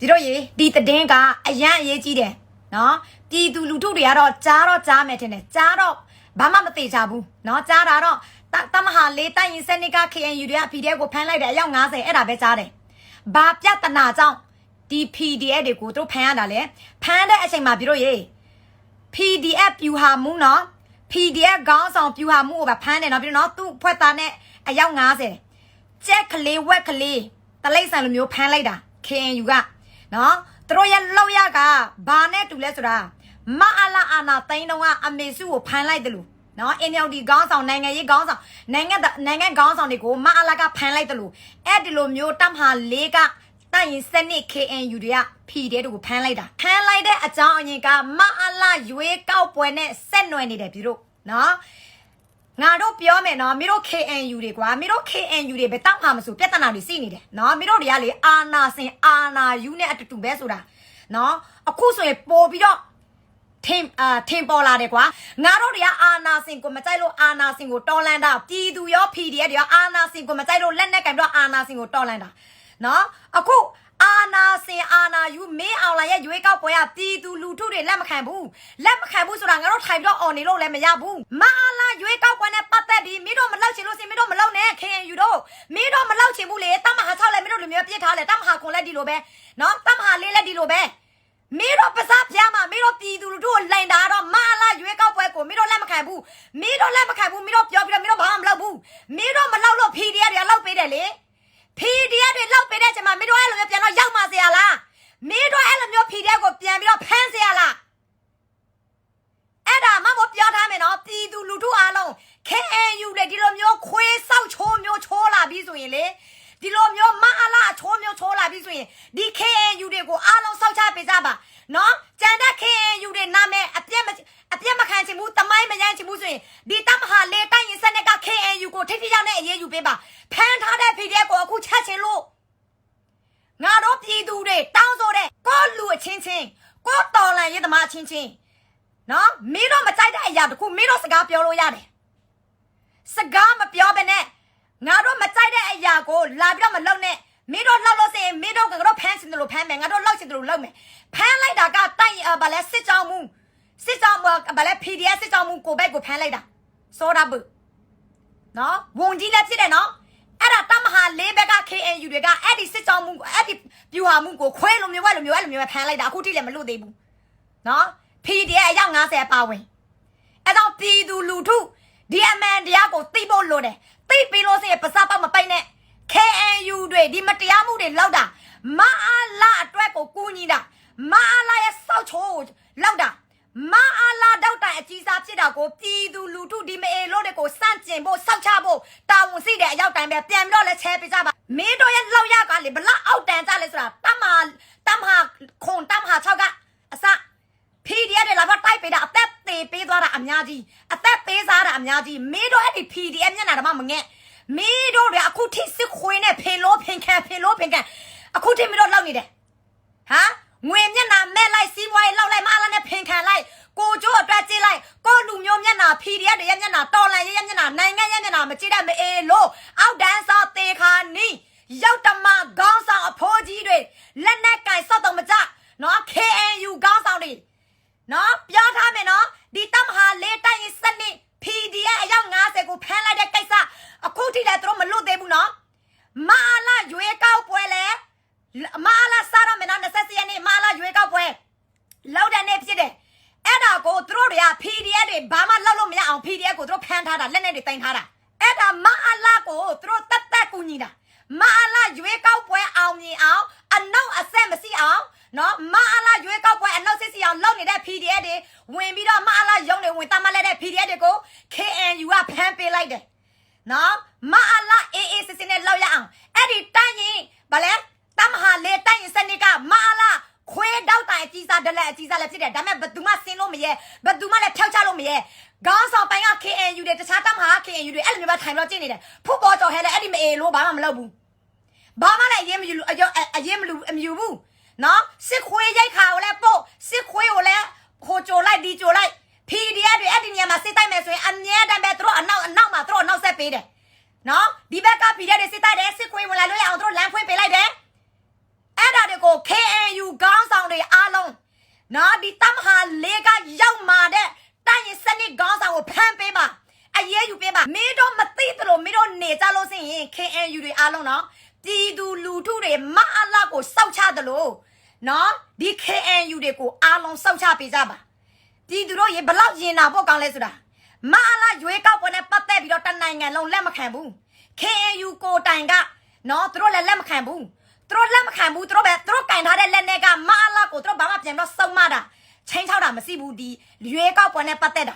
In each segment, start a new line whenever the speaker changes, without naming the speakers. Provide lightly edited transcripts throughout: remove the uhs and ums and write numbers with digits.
ဒီတော့ရေဒီတင်းကအရန်အရေးကြီးတယ်နော်ပြည်သူလူထုတွေကတော့ကြားမယ်ထင်တယ်ကြားတော့ဘာမှမသိကြဘူးနော်ကြားတာတော့တမဟာလေးတိုင်ရင်စနစ်က KNU တွေက PDF ကိုဖမ်းလိုက်တယ်အယောက်90အဲ့ဒါပဲကြားတယ်ဘာပြဿနာကြောင့်ဒီ PDF တွေကိုတို့ဖမ်းရတာလဲဖမ်းတဲ့အချိန်မှာပြီးတော့ရေ PDF ပြူဟာမှုနော် PDF ခေါင်းဆောင်ပြူဟာမှုကိုပဲဖမ်းတယ်နော်ပြီးတော့နော်သူ့ဖွဲ့သားနဲ့အယောက်90ကြက်ကလေးဝက်ကလေးတလိမ့်ဆန်လိုမျိုးဖမ်းလိုက်တာ KNU ကနော်သူတို့ရဲ့လောက်ရကဘာနဲ့တူလဲဆိုတာမအလာအာနာသိန်းတော့ကအမေစုကိုဖမ်းလိုက်တယ်လို့နော်အင်ယောင်ဒီခေါင်းဆောင်နိုင်ငံရေးခေါင်းဆောင်နိုင်ငံခေါင်းဆောင်တွေကိုမအလာကဖမ်းလိုက်တယ်လို့အဲ့ဒီလိုမျိုးတမဟာလေးကတိုင်ရင်စနစ် KNU တွေက PDF တို့ကိုဖမ်းလိုက်တာဖမ်းလိုက်တဲ့အကြောင်းအရင်းကမအလာရွေးကောက်ပွဲနဲ့ဆက်နွယ်နေတယ်ပြီတို့နော်ငါတို့ပြောမယ်နော်မင်းတို့ KNU တွေကွာမင်းတို့ KNU တွေပဲတောက်မှာမဆိုပြဿနာတွေရှိနေတယ်နော်မင်းတို့တွေကလေအာနာစင်အာနာယူနဲ့အတူတူပဲဆိုတာနော်အခုဆိုရင်ပို့ပြီးတော့ထင်ပေါ်လာတယ်ကွာငါတို့တွေကအာနာစင်ကိုမကြိုက်လို့အာနာစင်ကိုတော်လန်တာပြည်သူရော PDF တွေရောအာနာစင်ကိုမကြိုက်လို့လက်နဲ့ကင်ပြီးတော့အာနာစင်ကိုတော်လန်တာနော်အခုအာနာစင်အာနာယူမင်းအောင်လာရဲ့ရွေးကောက်ပွဲကပြည်သူလူထုတွေလက်မခံဘူးဆိုတာငါတို့ထိုင်ပြီးတော့အော်နေလို့လည်းမရဘူးမအားလာရွေးကောက်ပွဲနဲ့ပတ်သက်ပြီးမင်းတို့မလောက်ချင်လို့စင်မင်းတို့မလောက်နဲ့ KNU တို့မင်းတို့မလောက်ချင်ဘူးလေတမဟာ6လည်းမင်းတို့လူမျိုးပြစ်ထားလေတမဟာ9လည်းဒီလိုပဲနော်တမဟာ4လည်းဒီလိုပဲမင်းတို့ပစားပြားမှာမင်းတို့ပြည်သူလူထုကိုလိန်တာတော့မအားလာရွေးကောက်ပွဲကိုမင်းတို့လက်မခံဘူးမင်းတို့ပြောပြီးတော့မင်းတို့ဘာမှမလုပ်ဘူးမင်းတို့မလောက်လို့ PDF တွေလောက်ပေးတယ်လေPDF တွေလောက်ပေးတဲ့ချိန်မှာမင်းတို့အဲ့လိုမျိုးပြန်တော့ရောက်มาเสียလားမင်းတို့အဲ့လိုမျိုး PDF ကိုပြန်ပြီးတော့ဖမ်းเสียလားအဲ့ဒါမှမပြောထားမယ်နော်ပြည်သူလူထုအားလုံး KNU လေဒီလိုမျိုးခွေးဆောက်ချိုးမျိုးချိုးလာပြီးဆိုရင်လေဒီလိုမျိုးမအလားချိုးမျိုးချိုးလာပြီးဆိုရင်ဒီ KNU တွေကိုအားလုံးစောက်ချပေးကြပါနော်ကျန်တဲ့ KNU တွေနာမည်အပြက်မခံချင်ဘူးတမိုင်းမရမ်းချင်ဘူးဆိုရင်ဒီတမဟာလေးတိုင်းရင်စနစ်က KNU ကိုထိထိရောက်နဲ့အရေးယူပေးပါဖမ်းထားတဲ့ PDF ကိုအခုချက်ချင်လို့ငါတို့ပြည်သူတွေတောင်းဆိုတဲ့ကိုလူအချင်းချင်းကိုတော်လန်ရေးသမားအချင်းချင်းနော်မင်းတို့မကြိုက်တဲ့အရာတခုမင်းတို့စကားပြောလို့ရတယ်စကားမပြောဘဲနဲ့ငါတို့မကြိုက်တဲ့အရာကိုလာပြီးတော့မလုပ်နဲ့မင်းတို့လောက်လို့စရင်မင်းတို့ကတော့ဖမ်းစင်တယ်လို့ဖမ်းမယ်ငါတို့လောက်စင်တယ်လို့လုပ်မယ်ဖမ်းလိုက်တာကတိုင်ဗလဲစစ်ကြောင်းမှုဗလဲ PDF စစ်ကြောင်းမှုကိုဘက်ကိုဖမ်းလိုက်တာစောတာဘူးနော်ဝန်ကြီးလည်းဖြစ်တယ်နော်အဲ့ဒါတမဟာလေးဘက်က KNU တွေကအဲ့ဒီစစ်ကြောင်းမှုအဲ့ဒီပြူဟာမှုကိုခွဲလိုမျိုးပဲဖမ်းလိုက်တာအခုထိလည်းမလွတ်သေးဘူးနော် PDF အယောက်90ပါဝင်အဲ့တော့ပြည်သူလူထုဒီအမှန်တရားကိုသိဖို့လိုတယ်သိပြီးလို့ဆိုရင်ပစားပေါက်မပိတ်နဲ့ KNU တွေဒီမတရားမှုတွေလောက်တာမအားလာအတွက်ကိုကူညီတာမအားလာရဲ့စောက်ချိုးလောက်တာမအားလာတောက်တိုင်အကြီးစားဖြစ်တာကိုပြည်သူလူထုဒီမအေလို့တွေကိုစန့်ကျင်ဖို့စောက်ချဖို့တာဝန်ရှိတဲ့အရောက်တိုင်းပဲပြန်ပြီးတော့လဲချဲပေးကြပါမင်းတို့ရဲ့လောက်ရကလေဘလောက်အောက်တန်ကြလဲဆိုတာတမဟာ6ကအစPDF တွေလာတော့တိုက်ပေးတာအသက်သေးပေးသွားတာအများကြီးအသက်ပေးစားတာအများကြီးမင်းတို့အဲ့ဒီ PDF မျက်နှာတော့မငဲ့မင်းတို့တွေအခုထိစစ်ခွေးနဲ့ဖင်လို့ဖင်ခံအခုထိမင်းတို့လောက်နေတယ်ဟာငွေမျက်နှာမဲ့လိုက်စီးပွားရေးလောက်လိုက်မအားနဲ့ဖင်ခံလိုက်ကိုကျိုးအတွက်ကြည့်လိုက်ကိုလူမျိုးမျက်နှာ PDF တွေရဲ့မျက်နှာတော်လန်ရဲ့မျက်နှာနိုင်ငံရဲ့မျက်နှာမကြည့်တတ်မအေးလို့အောက်တန်းစောတေခါနီးရောက်တမခေါင်းဆောင်အဖိုးကြီးတွေလက်နဲ့ကင်စောက်တော့မကြနော် KNU ခေါင်းဆောင်တွေနော်ပြောထားမယ်နော်ဒီတမဟာလေးတိုင်းစနစ် PDF အယောက်90ကိုဖမ်းလိုက်တဲ့ကိစ္စအခုထိလည်းသူတို့မလွတ်သေးဘူးနော်မအားလာရွေးကောက်ပွဲလဲမအားလာစားရမယ်နော်20ရက်နေ့မအားလာရွေးကောက်ပွဲလောက်တဲ့နေ့ဖြစ်တယ်အဲ့ဒါကိုသူတို့တွေက PDF တွေဘာမှလောက်လို့မရအောင် PDF ကိုသူတို့ဖမ်းထားတာလက်နဲ့တွေတင်ထားတာအဲ့ဒါမအားလာကိုသူတို့တက်ကူညီတာမအားလာရွေးကောက်ပွဲအောင်မြင်အောင်အနောက်အဆက်မရှိအောင်နော်မအားလာရွေးကောက်ပွဲအနောက်စစ်စီအောင်လုပ်နေတဲ့ PDF တွေဝင်ပြီးတော့မအားလာရုံးတွေဝင်တမလက်တဲ့ PDF တွေကို KNU ကဖမ်းပေးလိုက်တယ်နော်မအားလာအေးစစ်နဲ့လောက်ရအောင်အဲ့ဒီတိုင်းရင်ဗလဲတမဟာလေတိုင်းရင်စနစ်ကမအားလာခွေးတောက်တိုင်အကြီးစားဒလက်အကြီးစားလည်းဖြစ်တယ်ဒါပေမဲ့ဘယ်သူမှဆင်းလို့မရဲဘယ်သူမှလည်းဖျောက်ချလို့မရဲခေါင်းဆောင်ပိုင်းက KNU တွေတခြားတမဟာ KNU တွေအဲ့လိုမျိုးပဲထိုင်လို့ကြည့်နေတယ်ဖုတ်ပေါ်ကြော်ဟဲလဲအဲ့ဒီမအေးလို့ဘာမှမလုပ်ဘူးဘာမှလည်းအရေးမယူဘူးနော်စစ်ခွေးရိုက်ခါကိုလည်းပို့စစ်ခွေးကိုလည်းဟိုကြိုလိုက်ဒီကြိုလိုက် PDF တွေအဲ့ဒီနေရာမှာစစ်တိုက်မယ်ဆိုရင်အမြဲတမ်းပဲသူတို့အနောက်မှာသူတို့နောက်ဆက်ပေးတယ်နော်ဒီဘက်က PDF တွေစစ်တိုက်တယ်စစ်ခွေးဝင်လာလို့ရအောင်သူတို့လမ်းဖွင့်ပေးလိုက်တယ်အဲ့ဒါတွေကို KNU နော်ဒီတမဟာလေးကရောက်มาတဲ့တိုင်းရင်စနစ်ခေါင်းဆောင်ကိုဖမ်းပေးပါအရေးယူပေးပါမင်းတို့မသိသလိုမင်းတို့နေကြလို့စရင် KNU တွေအားလုံးနော်ပြည်သူလူထုတွေမအားလာကိုစောက်ချသလိုနော်ဒီ KNU တွေကိုအားလုံးစောက်ချပေးကြပါပြည်သူတို့ရေဘလောက်ရင်နာဖို့ကောင်းလဲဆိုတာမအားလာရွေးကောက်ပွဲနဲ့ပတ်သက်ပြီးတော့တနိုင်ငံလုံးလက်မခံဘူး KNU ကိုတိုင်ကနော်သူတို့လည်းလက်မခံဘူးသူတို့လက်မခံဘူးသူတို့ကင်ထားတဲ့လက်နဲ့ကမအားလာကိုသူတို့ဘာမှပြန်တော့စုံမတာချင်းချောက်တာမရှိဘူးဒီရွေးကောက်ပွဲနဲ့ပတ်သက်တ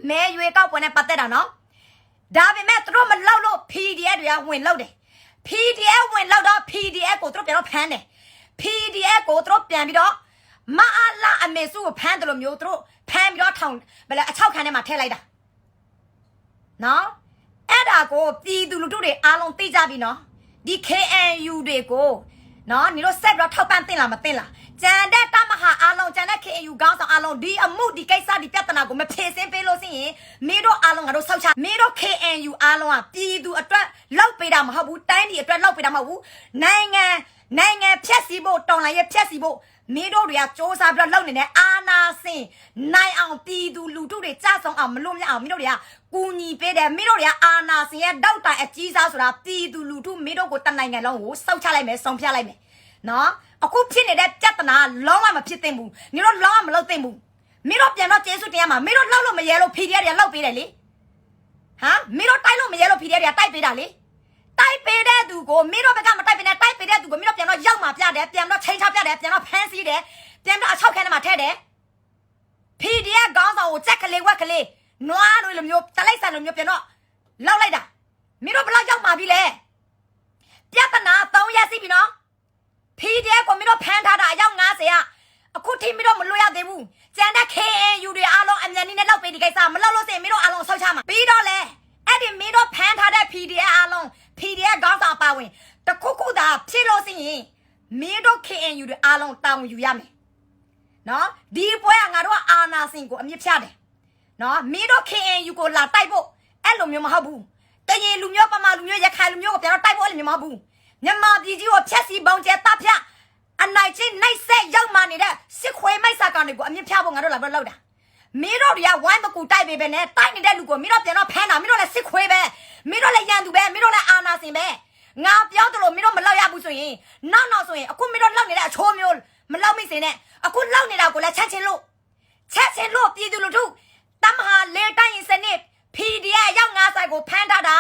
ာမဲရွေးကောက်ပွဲနဲ့ပတ်သက်တာနော်ဒါပေမဲ့သူတို့မလောက်လို့ PDF တွေကဝင်လောက်တယ် PDF ဝင်လောက်တော့ PDF ကိုသူတို့ပြန်တော့ဖမ်းတယ် PDF ကိုသူတို့ပြန်ပြီးတော့မအားလာအမေစုကိုဖမ်းတယ်လို့မျိုးသူတို့ဖမ်းပြီးတော့ထောင်ဘယ်လဲအချောက်ခန်းထဲမှာထည့်လိုက်တာနော်အဲ့ဒါကိုပြည်သူလူထုတွေအားလုံးသိကြပြီနော်ဒီ KNU တွေကိုနော်ညီတို့ဆက်ပြီးတော့ထောက်ပံ့တင်လားမတင်လားကျန်တဲ့တမဟာအားလုံးကျန်တဲ့ KNU ကောင်းဆောင်အားလုံးဒီအမှုဒီကိစ္စဒီပြဿနာကိုမဖြေရှင်းပေးလို့ရှိရင်မင်းတို့အားလုံးငါတို့ဆောက်ချမင်းတို့ KNU အားလုံးကပြည်သူအတွက်လောက်ပေးတာမဟုတ်ဘူးတိုင်းပြည်အတွက်လောက်ပေးတာမဟုတ်ဘူးနိုင်ငံဖြက်စီဖို့တော်လှန်ရေးဖြက်စီဖို့မင်းတို့တွေကစ조사ပြီးတော့လောက်နေတဲ့အာနာစင်နိုင်အောင်ပြည်သူလူထုတွေကြဆောင်အောင်မလို့မရအောင်မင်းတို့တွေကကူညီပေးတယ်မင်းတို့တွေကအာနာစင်ရဲ့တောက်တိုင်အကြီးစားဆိုတာပြည်သူလူထုမင်းတို့ကိုတနိုင်ငံလုံးကိုစောက်ချလိုက်မယ်ဆောင်ဖြတ်လိုက်မယ်နော်အခုဖြစ်နေတဲ့ပြဿနာလုံးဝမဖြစ်သင့်ဘူးမင်းတို့လုံးဝမလုပ်သင့်ဘူးမင်းတို့ပြန်တော့ကျေးဇူးတင်ရမှာမင်းတို့လောက်လို့မရဲလို့ PDF တွေကလောက်ပေးတယ်လေဟမ်မင်းတို့တိုက်လို့မရဲလို့ PDF တွေကတိုက်ပေးတာလေတိုက်ပေးတဲ့သူကိုမင်းတို့ဘက်ကမတိုက်ပေးနဲ့တိုက်ပေးတဲ့သူကိုမင်းတို့ပြန်တော့ရောက်မှာပြတယ်ပြန်တော့ချိန်ချပြတယ်ပြန်တော့ဖမ်းဆီးတယ်ပြန်တော့အချောက်ခဲထဲမှာထည့်တယ် PDF ခေါင်းဆောင်ကိုကြက်ကလေးဝက်ကလေးနွားလိုမျိုးတလိုက်ဆန်လိုမျိုးပြန်တော့လောက်လိုက်တာမင်းတို့ဘလောက်ရောက်မှာပြီလဲပြဿနာ3ရက်စီပြီနော် PDF ကိုမင်းတို့ဖမ်းထားတာအယောက်90ကအခုထိမင်းတို့မလွတ်ရသေးဘူးကျန်တဲ့ KNU တွေအားလုံးအမြန်နည်းနဲ့လောက်ပေးဒီကိစ္စမလောက်လို့စရင်မင်းတို့အားလုံးဆောက်ချမှာပြီးတော့လေအဲ့ဒီမင်းတို့ဖမ်းထားတဲ့ PDF အားလုံး PDF ခေါင်းဆောင်ပါဝင်တခုခုသာဖြစ်လို့စရင်မင်းတို့ KNU တွေအားလုံးတောင်းယူရမယ်နော်ဒီပွဲကငါတို့ကအာနာစင်ကိုအမြင့်ဖြတ်တယ်နော်မင်းတို့ KNU ကိုလာတိုက်ဖို့အဲ့လိုမျိုးမဟုတ်ဘူးတရင်လူမျိုးပမာလူမျိုးရခိုင်လူမျိုးကိုပြန်တော့တိုက်ဖို့အဲ့လိုမျိုးမဟုတ်ဘူးမြန်မာပြည်ကြီးကိုဖြက်စီပုံကျဲတပ်ဖြတ်အနိုင်ချင်းနှိုက်ဆက်ရောက်မှနေတဲ့စစ်ခွေးမိုက်စာကောင်တွေကိုအမြင့်ဖြတ်ဖို့ငါတို့လာပြီးလောက်တာမင်းတို့တွေကဝိုင်းမကူတိုက်ပေးပဲနဲ့တိုက်နေတဲ့လူကိုမင်းတို့ပြန်တော့ဖမ်းတာမင်းတို့လည်းစစ်ခွေးပဲမင်းတို့လည်းရန်သူပဲမင်းတို့လည်းအာနာစင်ပဲငါပြောတယ်လို့မင်းတို့မလောက်ရဘူးဆိုရင်နောက်ဆိုရင်အခုမင်းတို့လောက်နေတဲ့အချိုးမျိုးမလောက်မိစေနဲ့အခုလောက်နေတာကိုလည်းချက်ချင်းလို့ပြည်သူလူထုတမဟာလေတိုင်းရင်စနစ် PDF ရောက်90ကိုဖမ်းထားတာ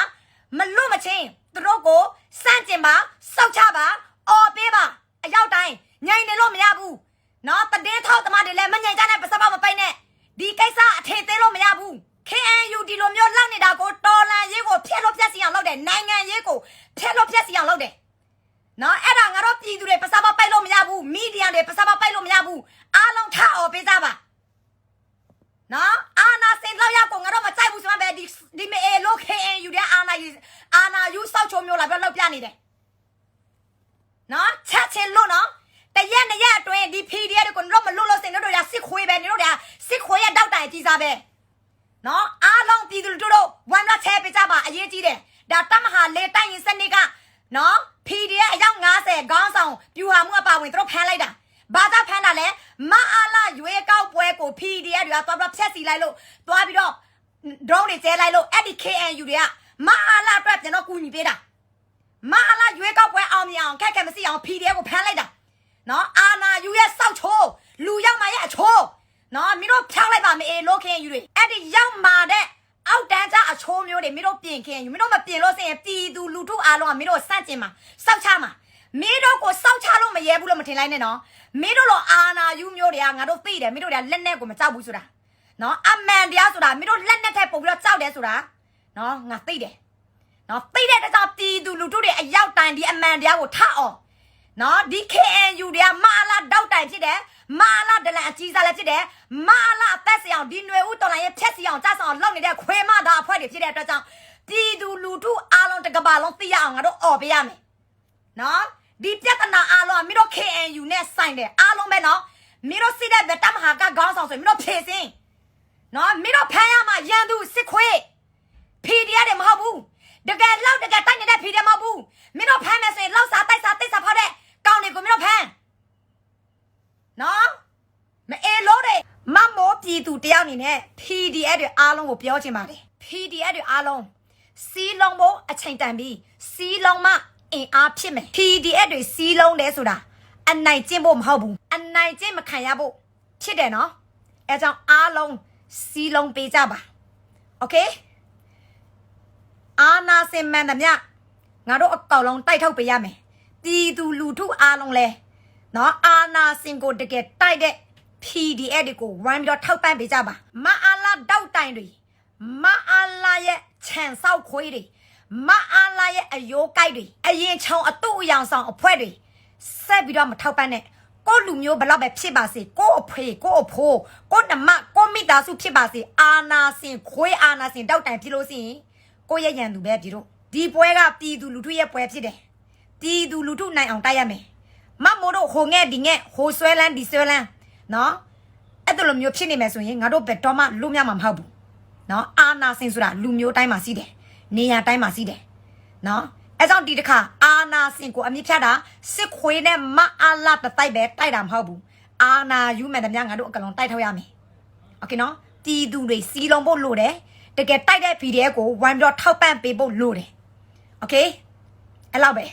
မလွတ်မချင်းသူတို့ကိုစန့်ကျင်ပါစောက်ချပါအော်ပေးပါအရောက်တိုင်းညင်နေလို့မရဘူးနော်တည်ထောက်သမားတွေလည်းမညင်ကြနဲ့ပစပောက်မပိတ်နဲ့ဒီကိစ္စအထေသေးလို့မရဘူး KNU ဒီလိုမျိုးလောက်နေတာကိုတော်လန်ရေးကိုဖျက်လို့ဖျက်စီအောင်လုပ်တယ်နိုင်ငံရေးကိုဖျက်လို့ဖျက်စီအောင်လုပ်တယ်နော်အဲ့ဒါငါတို့ပြည်သူတွေပစပောက်ပိတ်လို့မရဘူးမီဒီယာတွေပစပောက်ပိတ်လို့မရဘူးအားလုံးထအော်ပေးကြပါနော်အာနာစင်လောက်ရကိုငါတို့မကြိုက်ဘူးဆိုမှပဲဒီမေလို့ KNU တဲ့အာနာယူစောက်ချုံမျိုးလာပြီးလောက်ပြနေတယ်နော်ချက်ချင်းလို့နော်တရက်နှစ်ရက်အတွင်းဒီ PDF တွေကိုတော့မလွတ်လို့စင်တို့ရစစ်ခွေးပဲတို့ရစစ်ခွေးရတောက်တိုင်ကြီးစားပဲနော်အားလုံးပြည်သူတို့ဝမ်းလာချဲပေးကြပါအရေးကြီးတယ်ဒါတမဟာလေတိုင်းရင်စနစ်ကနော် PDF အယောက်90ခေါင်းဆောင်ပြူဟာမှုအပါဝင်တို့ဖမ်းလိုက်တာဘာသာဖမ်းတာလဲမအားလာရွေးကောက်ပွဲကို PDF တွေကသွားပြီးဖြက်စီလိုက်လို့သွားပြီးတော့ drone တွေကျဲလိုက်လို့အဲ့ဒီ KNU တွေကမအားလာအတွက်ကျွန်တော်ကူညီပေးတာမအားလာရွေးကောက်ပွဲအောင်မြင်အောင်ခက်ခဲမရှိအောင် PDF ကိုဖမ်းလိုက်တာနော်အာနာယူရဲ့စောက်ချိုးလူရောက်มาရဲ့အချိုးနော်မင်းတို့ဖြောင်းလိုက်ပါမေလို့ KNU တွေအဲ့ဒီရောက်มาတဲ့အောက်တန်းကြအချိုးမျိုးတွေမင်းတို့ပြင် KNU မင်းတို့မပြင်လို့ဆိုရင်ပြည်သူလူထုအားလုံးကမင်းတို့စန့်ကျင်မှာစောက်ချမှာမင်းတို့ကိုစောက်ချလို့မရဲဘူးလို့မထင်လိုက်နဲ့နော်မင်းတို့လိုအာနာယူမျိုးတွေကငါတို့သိတယ်မင်းတို့တွေကလက်နဲ့ကိုမကြောက်ဘူးဆိုတာနော်အမှန်တရားဆိုတာမင်းတို့လက်နဲ့ထက်ပုံပြီးတော့ကြောက်တယ်ဆိုတာနော်ငါသိတယ်နော်သိတဲ့တကြောင်ပြည်သူလူထုတွေအရောက်တိုင်းဒီအမှန်တရားကိုထအောင်နော်ဒီ KNU တွေကမအားလာတောက်တိုင်ဖြစ်တယ်မအားလာဒလန်အကြီးစားလည်းဖြစ်တယ်မအားလာအသက်စီအောင်ဒီຫນွေဦးတော်လိုင်းရဲ့ဖြက်စီအောင်ကြဆောင်လောက်နေတဲ့ခွေးမသားအဖွဲ့တွေဖြစ်တဲ့အတွက်ကြောင့်ပြည်သူလူထုအားလုံးတစ်ကမ္ဘာလုံးသိရအောင်ငါတို့អော်ပေးရမယ်နော်ဒီပြဿနာအားလုံးကမင်းတို့ KNU နဲ့ဆိုင်တယ်အားလုံးပဲနော်မင်းတို့စစ်တဲ့ဗတမဟာကခေါင်းဆောင်ဆိုမင်းတို့ဖြည့်စင်းနော်မင်းတို့ဖမ်းရမှာရန်သူစစ်ခွေး PDF တွေမဟုတ်ဘူးတကယ်လောက်တကယ်တိုက်နေတဲ့ PDF မဟုတ်ဘူးမင်းတို့ဖမ်းမယ်ဆိုရင်လောက်စားတိုက်စားတိတ်စားဖောက်တဲ့ကောင်းတွေကိုမင်းတို့ဖမ်းနော်မ ပြည်သူတယောက်အနေနဲ့ PDF တွေအားလုံးကိုပြောချင်ပါတယ် PDF တွေအားလုံးစီးလုံးဖို့အချိန်တန်ပြီးစီးလုံးမှအင်အားဖြစ်မယ် PDF တွေစီးလုံးတယ်ဆိုတာအနိုင်ကျင့်ဖို့မဟုတ်ဘူးအနိုင်ကျင့်မခံရဖို့ဖြစ်တယ်နော်အဲကြောင့်အားလုံးစီးလုံးပေးကြပါโอเคအာနာစင်မန်တမြငါတို့အကောင်လုံးတိုက်ထုတ်ပေးရမယ်ပြည်သူလူထုအားလုံးလဲနော်အာနာစင်ကိုတကယ်တိုက်တဲ့ PDF တွေကိုဝိုင်းပြီးတော့ထောက်ပံ့ပေးကြပါမအားလာတောက်တိုင်တွေမအားလာရဲ့ခြံဆောက်ခွေးတွေမအားလာရဲ့အယိုးကိုက်တွေအရင်ချောင်းအတုအယောင်ဆောင်အဖွဲတွေဆက်ပြီးတော့မထောက်ပံ့နဲ့ကိုလူမျိုးဘလောက်ပဲဖြစ်ပါစေကိုအဖေကိုအဖိုးကိုနမကိုမိသားစုဖြစ်ပါစေအာနာစင်ခွေးအာနာစင်တောက်တိုင်ဖြစ်လို့ရှိရင်ကိုရဲ့ရန်သူပဲပြည်တို့ဒီပွဲကပြည်သူလူထုရဲ့ပွဲဖြစ်တယ်ပြည်သူလူထုနိုင်အောင်တိုက်ရမယ်မမို့တို့ဟိုငဲ့ဒီငဲ့ဟိုဆွဲလန်းဒီဆွဲလန်းနော်အဲ့လိုမျိုးဖြစ်နေမယ်ဆိုရင်ငါတို့ဘယ်တော့မှလူမြမှာမဟုတ်ဘူးနော်အာနာစင်ဆိုတာလူမျိုးတိုင်းမှာစီးတယ်နေရာတိုင်းမှာစီးတယ်နော်အဲကြောင့်ဒီတစ်ခါအာနာစင်ကိုအမြင့်ဖြတ်တာစစ်ခွေးနဲ့မအားလာတတိုက်ပဲတိုက်တာမဟုတ်ဘူးအာနာယူမယ်တည်းငါတို့အကလုံးတိုက်ထောက်ရမယ်โอเคနော်ပြည်သူတွေစီးလုံးဖို့လိုတယ်တကယ်တိုက်တဲ့ PDF ကိုဝိုင်းပြီးတော့ထောက်ပံ့ပေးဖို့လိုတယ်โอเคအဲ့လောက်ပဲ